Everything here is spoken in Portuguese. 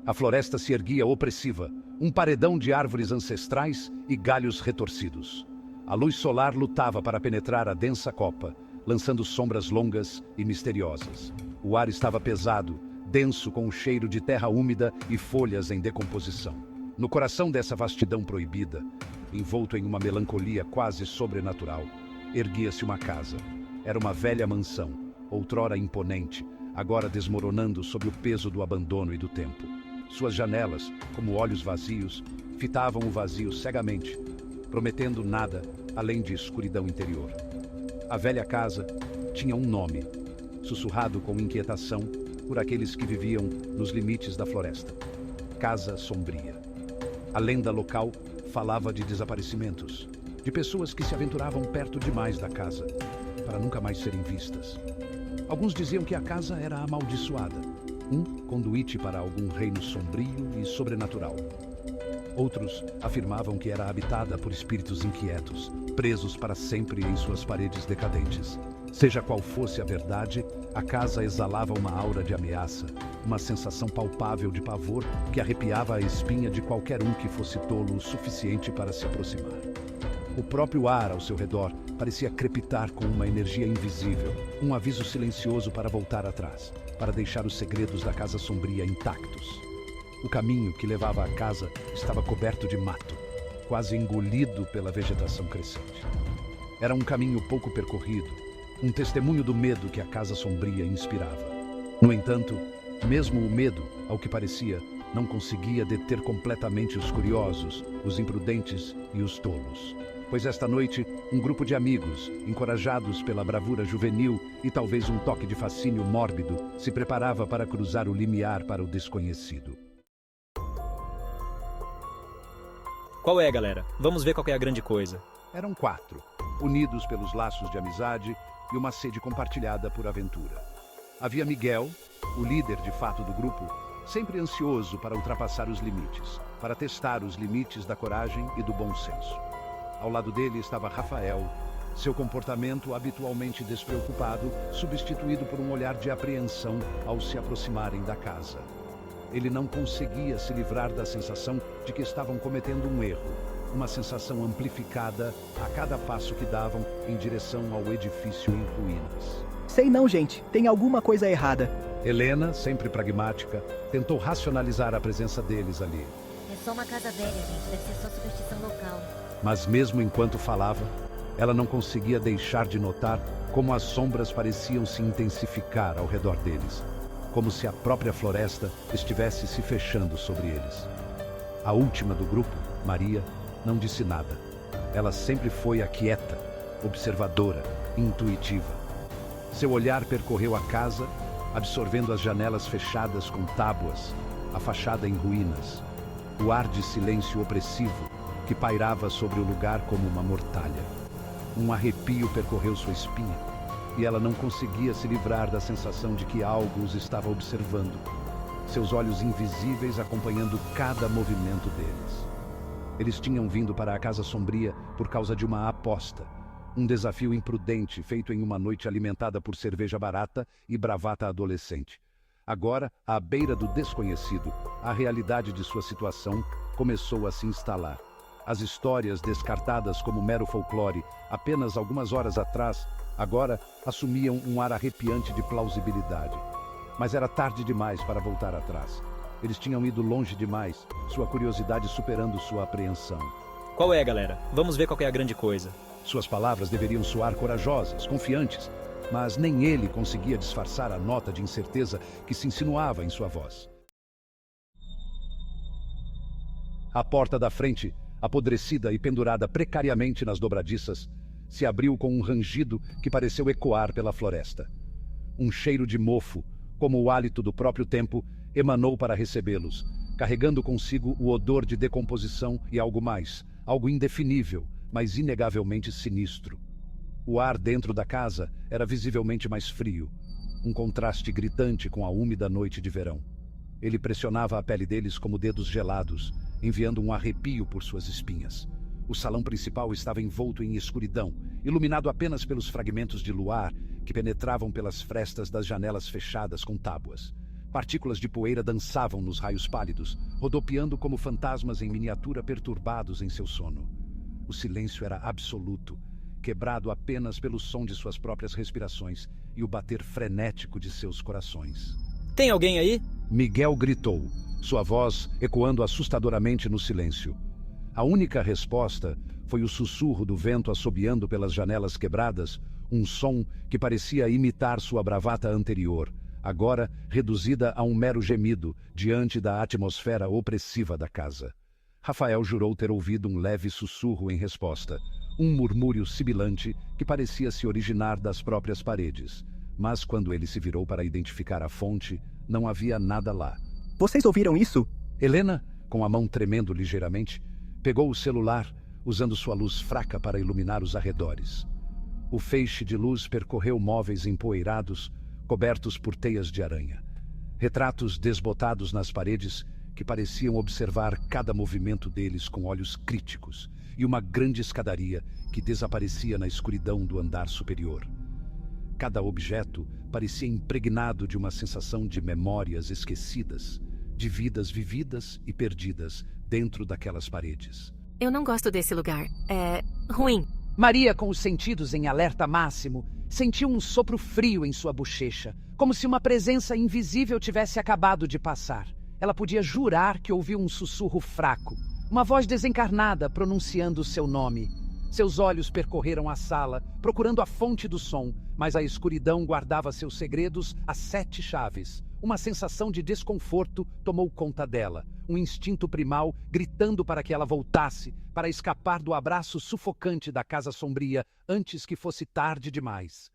A floresta se erguia opressiva, um paredão de árvores ancestrais e galhos retorcidos. A luz solar lutava para penetrar a densa copa, lançando sombras longas e misteriosas. O ar estava pesado, denso com o cheiro de terra úmida e folhas em decomposição. No coração dessa vastidão proibida, envolto em uma melancolia quase sobrenatural, erguia-se uma casa. Era uma velha mansão, outrora imponente, agora desmoronando sob o peso do abandono e do tempo. Suas janelas, como olhos vazios, fitavam o vazio cegamente, prometendo nada além de escuridão interior. A velha casa tinha um nome, sussurrado com inquietação por aqueles que viviam nos limites da floresta: Casa Sombria. A lenda local falava de desaparecimentos, de pessoas que se aventuravam perto demais da casa, para nunca mais serem vistas. Alguns diziam que a casa era amaldiçoada, um conduíte para algum reino sombrio e sobrenatural. Outros afirmavam que era habitada por espíritos inquietos, presos para sempre em suas paredes decadentes. Seja qual fosse a verdade, a casa exalava uma aura de ameaça, uma sensação palpável de pavor que arrepiava a espinha de qualquer um que fosse tolo o suficiente para se aproximar. O próprio ar ao seu redor parecia crepitar com uma energia invisível, um aviso silencioso para voltar atrás, para deixar os segredos da Casa Sombria intactos. O caminho que levava à casa estava coberto de mato, quase engolido pela vegetação crescente. Era um caminho pouco percorrido, um testemunho do medo que a Casa Sombria inspirava. No entanto, mesmo o medo, ao que parecia, não conseguia deter completamente os curiosos, os imprudentes e os tolos. Pois esta noite, um grupo de amigos, encorajados pela bravura juvenil e talvez um toque de fascínio mórbido, se preparava para cruzar o limiar para o desconhecido. Qual é, galera? Vamos ver qual é a grande coisa. Eram 4, unidos pelos laços de amizade e uma sede compartilhada por aventura. Havia Miguel, o líder de fato do grupo, sempre ansioso para ultrapassar os limites, para testar os limites da coragem e do bom senso. Ao lado dele estava Rafael, seu comportamento habitualmente despreocupado, substituído por um olhar de apreensão ao se aproximarem da casa. Ele não conseguia se livrar da sensação de que estavam cometendo um erro, uma sensação amplificada a cada passo que davam em direção ao edifício em ruínas. Sei não, gente. Tem alguma coisa errada. Helena, sempre pragmática, tentou racionalizar a presença deles ali. É só uma casa velha, gente. Deve ser só superstição local. Mas mesmo enquanto falava, ela não conseguia deixar de notar como as sombras pareciam se intensificar ao redor deles, como se a própria floresta estivesse se fechando sobre eles. A última do grupo, Maria, não disse nada. Ela sempre foi a quieta, observadora, intuitiva. Seu olhar percorreu a casa, absorvendo as janelas fechadas com tábuas, a fachada em ruínas, o ar de silêncio opressivo que pairava sobre o lugar como uma mortalha. Um arrepio percorreu sua espinha, e ela não conseguia se livrar da sensação de que algo os estava observando, seus olhos invisíveis acompanhando cada movimento deles. Eles tinham vindo para a Casa Sombria por causa de uma aposta, um desafio imprudente feito em uma noite alimentada por cerveja barata e bravata adolescente. Agora, à beira do desconhecido, a realidade de sua situação começou a se instalar. As histórias descartadas como mero folclore apenas algumas horas atrás, agora assumiam um ar arrepiante de plausibilidade. Mas era tarde demais para voltar atrás. Eles tinham ido longe demais, sua curiosidade superando sua apreensão. Qual é, galera? Vamos ver qual é a grande coisa. Suas palavras deveriam soar corajosas, confiantes, mas nem ele conseguia disfarçar a nota de incerteza que se insinuava em sua voz. A porta da frente, apodrecida e pendurada precariamente nas dobradiças, se abriu com um rangido que pareceu ecoar pela floresta. Um cheiro de mofo, como o hálito do próprio tempo, emanou para recebê-los, carregando consigo o odor de decomposição e algo mais, algo indefinível, mas inegavelmente sinistro. O ar dentro da casa era visivelmente mais frio, um contraste gritante com a úmida noite de verão. Ele pressionava a pele deles como dedos gelados, enviando um arrepio por suas espinhas. O salão principal estava envolto em escuridão, iluminado apenas pelos fragmentos de luar que penetravam pelas frestas das janelas fechadas com tábuas. Partículas de poeira dançavam nos raios pálidos, rodopiando como fantasmas em miniatura perturbados em seu sono. O silêncio era absoluto, quebrado apenas pelo som de suas próprias respirações e o bater frenético de seus corações. Tem alguém aí? Miguel gritou, sua voz ecoando assustadoramente no silêncio. A única resposta foi o sussurro do vento assobiando pelas janelas quebradas, um som que parecia imitar sua bravata anterior, agora reduzida a um mero gemido diante da atmosfera opressiva da casa. Rafael jurou ter ouvido um leve sussurro em resposta, um murmúrio sibilante que parecia se originar das próprias paredes. Mas quando ele se virou para identificar a fonte, não havia nada lá. Vocês ouviram isso? Helena, com a mão tremendo ligeiramente, pegou o celular, usando sua luz fraca para iluminar os arredores. O feixe de luz percorreu móveis empoeirados, cobertos por teias de aranha. Retratos desbotados nas paredes que pareciam observar cada movimento deles com olhos críticos, e uma grande escadaria que desaparecia na escuridão do andar superior. Cada objeto parecia impregnado de uma sensação de memórias esquecidas, de vidas vividas e perdidas dentro daquelas paredes. Eu não gosto desse lugar. É ruim. Maria, com os sentidos em alerta máximo, sentiu um sopro frio em sua bochecha, como se uma presença invisível tivesse acabado de passar. Ela podia jurar que ouviu um sussurro fraco, uma voz desencarnada pronunciando seu nome. Seus olhos percorreram a sala, procurando a fonte do som, mas a escuridão guardava seus segredos a 7 chaves. Uma sensação de desconforto tomou conta dela, um instinto primal gritando para que ela voltasse, para escapar do abraço sufocante da casa sombria antes que fosse tarde demais.